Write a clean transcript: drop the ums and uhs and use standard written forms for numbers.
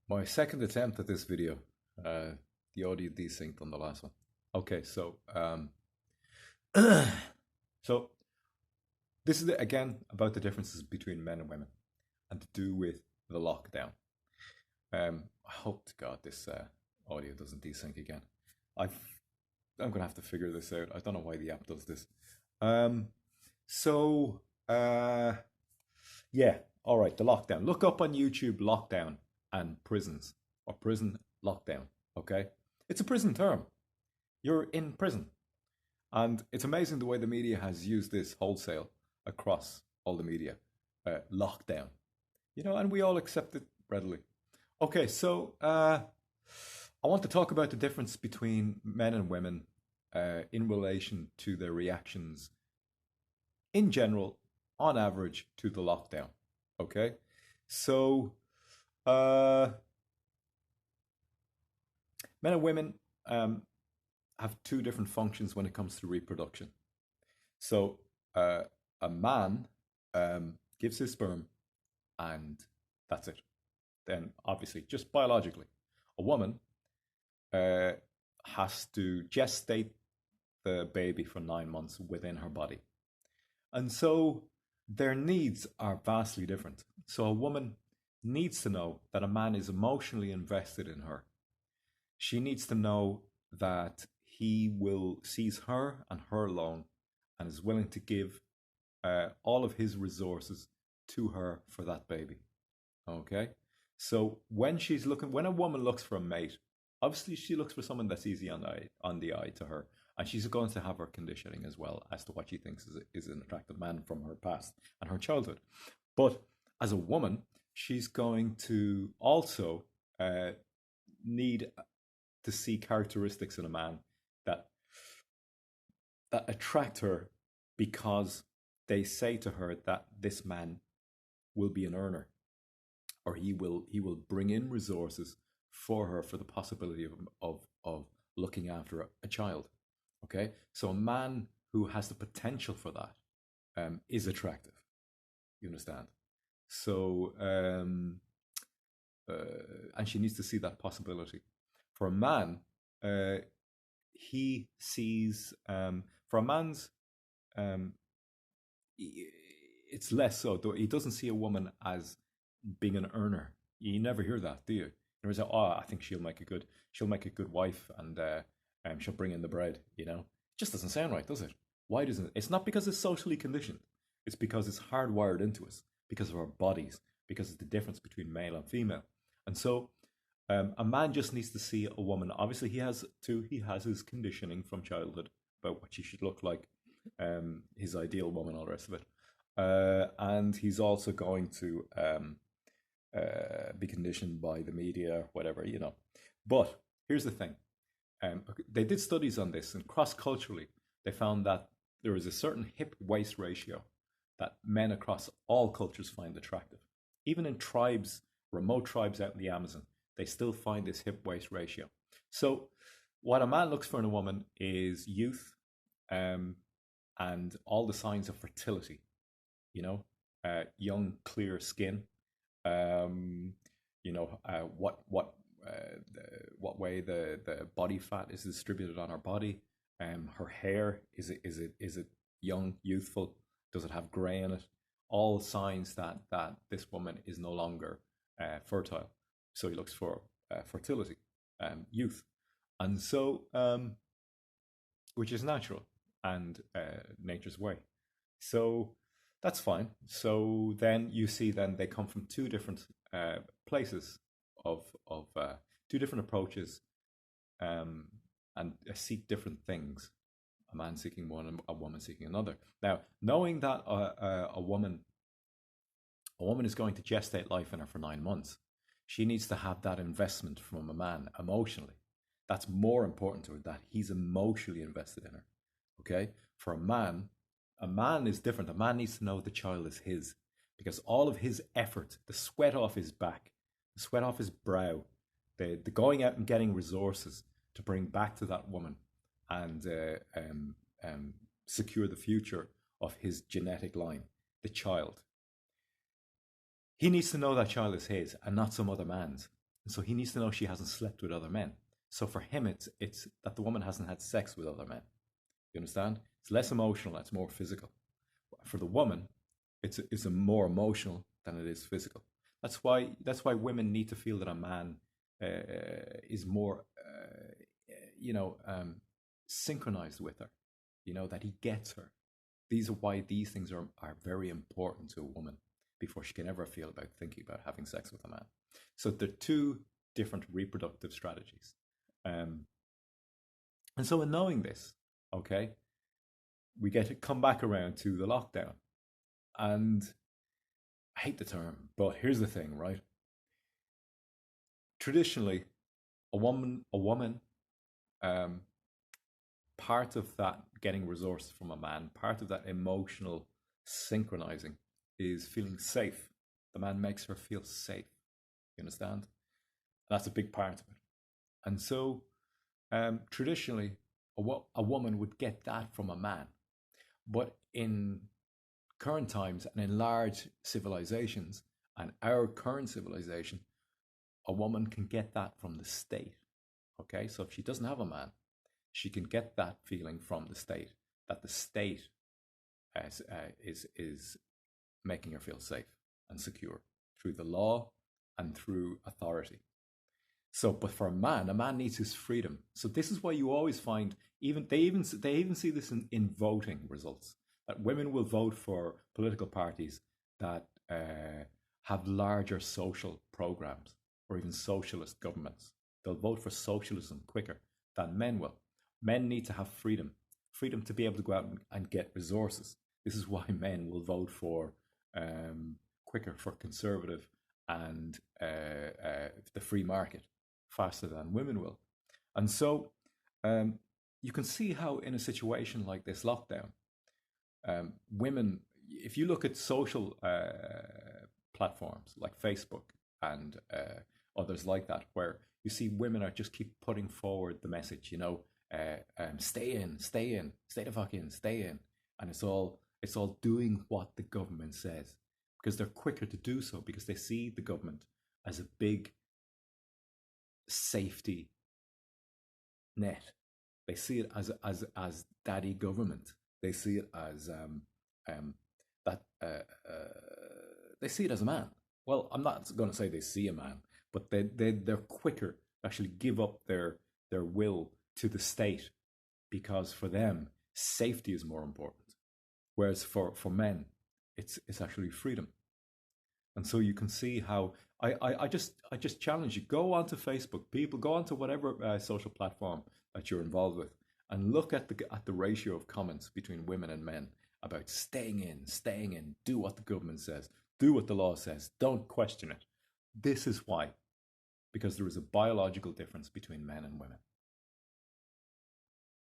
My second attempt at this video. Uh, the audio desynced on the last one. Okay, so this is again about the differences between men and women, and to do with the lockdown. I hope to God this audio doesn't desync again. I've I'm gonna have to figure this out. I don't know why the app does this. Um, so uh, yeah, all right. The lockdown. Look up on YouTube lockdown and prisons or prison lockdown. Okay, it's a prison term. You're in prison, and it's amazing the way the media has used this wholesale across all the media. Lockdown, and we all accept it readily. Okay, I want to talk about the difference between men and women in relation to their reactions in general, on average, to the lockdown. Okay, so uh, men and women um, have two different functions when it comes to reproduction. So uh, a man gives his sperm, and that's it. Then, obviously, just biologically, a woman uh, has to gestate the baby for 9 months within her body. And so their needs are vastly different. So a woman needs to know that a man is emotionally invested in her. She needs to know that he will sees her and her alone and is willing to give all of his resources to her for that baby. Okay? So when a woman looks for a mate, obviously she looks for someone that's easy on the eye to her, and she's going to have her conditioning as well as to what she thinks is an attractive man from her past and her childhood. But as a woman, she's going to also uh, need to see characteristics in a man that attract her because they say to her that this man will be an earner, or he will bring in resources for her for the possibility of looking after a child. Okay, so a man who has the potential for that is attractive. You understand? So and she needs to see that possibility. For a man, uh, he sees for a man's um, it's less so. Though he doesn't see a woman as being an earner. You never hear that, do you? Never say, "Oh, I think she'll make a good wife, and she'll bring in the bread." It just doesn't sound right, does it? Why doesn't it? It's not because it's socially conditioned. It's because it's hardwired into us, because of our bodies, because of the difference between male and female. And so, a man just needs to see a woman. Obviously, he has his conditioning from childhood about what she should look like, his ideal woman, all the rest of it. And he's also going to be conditioned by the media or whatever. But here's the thing: they did studies on this, and cross culturally, they found that there is a certain hip waist ratio that men across all cultures find attractive. Even in tribes, remote tribes out in the Amazon, they still find this hip waist ratio. So, what a man looks for in a woman is youth, um, and all the signs of fertility. Young, clear skin. Um, what way the body fat is distributed on her body. Her hair, is it young, youthful? Does it have grey in it? All signs that this woman is no longer fertile. So he looks for fertility, youth, and so which is natural and nature's way. So that's fine. So then you see, then they come from two different places of two different approaches, um, and seek different things. A man seeking one, and a woman seeking another. Now, knowing that a woman is going to gestate life in her for 9 months, she needs to have that investment from a man emotionally. That's more important to her, that he's emotionally invested in her. Okay? For a man is different. A man needs to know the child is his, because all of his effort, the sweat off his back, the sweat off his brow, the going out and getting resources to bring back to that woman and secure the future of his genetic line, the child. He needs to know that child is his and not some other man's. And so he needs to know she hasn't slept with other men. So for him, it's that the woman hasn't had sex with other men. You understand? It's less emotional, it's more physical. For the woman, it's a more emotional than it is physical. That's why women need to feel that a man is more, synchronized with her. That he gets her. These are why these things are very important to a woman before she can ever feel about thinking about having sex with a man. So they're two different reproductive strategies. Um, and so in knowing this, okay, we get to come back around to the lockdown. And I hate the term, but here's the thing, right? Traditionally, a woman, um, part of that getting resources from a man, part of that emotional synchronizing is feeling safe. The man makes her feel safe. You understand? That's a big part of it. And so, traditionally, a woman would get that from a man. But in current times and in large civilizations, and our current civilization, a woman can get that from the state. Okay, so if she doesn't have a man, she can get that feeling from the state, that the state is making her feel safe and secure through the law and through authority. So, but for a man needs his freedom. So this is why you always find they even see this in voting results, that women will vote for political parties that have larger social programs or even socialist governments. They'll vote for socialism quicker than men will. Men need to have freedom, freedom to be able to go out and get resources. This is why men will vote for quicker for conservative and the free market faster than women will. And so um, you can see how, in a situation like this lockdown, women, if you look at social platforms like Facebook and others like that, where you see women are just keep putting forward the message, stay in, stay in, stay the fuck in, stay in, and it's all doing what the government says because they're quicker to do so because they see the government as a big safety net. They see it as daddy government. They see it as that they see it as a man. Well, I'm not going to say they see a man, but they're quicker to actually give up their will to the state because for them safety is more important. Whereas for men, it's actually freedom. And so you can see how I just challenge you, go onto Facebook, people, go onto whatever social platform that you're involved with, and look at the ratio of comments between women and men about staying in, do what the government says, do what the law says, don't question it. This is why, because there is a biological difference between men and women.